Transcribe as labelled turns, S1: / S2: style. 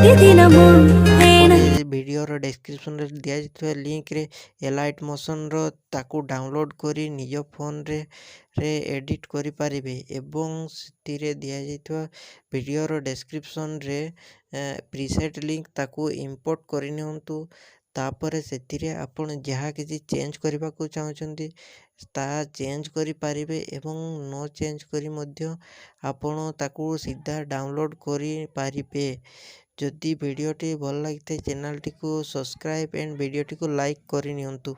S1: ପ୍ରତିଦିନମୁ
S2: ଭିଡ଼ିଓର ଡେସ୍କ୍ରିପ୍ସନରେ ଦିଆଯାଇଥିବା ଲିଙ୍କରେ ଏଲାଇଟ୍ ମୋସନ୍ର ତାକୁ ଡାଉନଲୋଡ଼୍ କରି ନିଜ ଫୋନରେ ଏଡ଼ିଟ୍ କରିପାରିବେ ଏବଂ ସେଥିରେ ଦିଆଯାଇଥିବା ଭିଡ଼ିଓର ଡେସ୍କ୍ରିପ୍ସନରେ ପ୍ରିସେଟ୍ ଲିଙ୍କ ତାକୁ ଇମ୍ପୋର୍ଟ କରିନିଅନ୍ତୁ। ତାପରେ ସେଥିରେ ଆପଣ ଯାହା କିଛି ଚେଞ୍ଜ କରିବାକୁ ଚାହୁଁଛନ୍ତି ତାହା ଚେଞ୍ଜ କରିପାରିବେ ଏବଂ ନ ଚେଞ୍ଜ କରି ମଧ୍ୟ ଆପଣ ତାକୁ ସିଧା ଡାଉନଲୋଡ଼୍ କରିପାରିବେ। ଯଦି ଭିଡ଼ିଓଟି ଭଲ ଲାଗିଥାଏ ଚ୍ୟାନେଲଟିକୁ ସବସ୍କ୍ରାଇବ୍ ଏଣ୍ଡ ଭିଡ଼ିଓଟିକୁ ଲାଇକ୍ କରିନିଅନ୍ତୁ।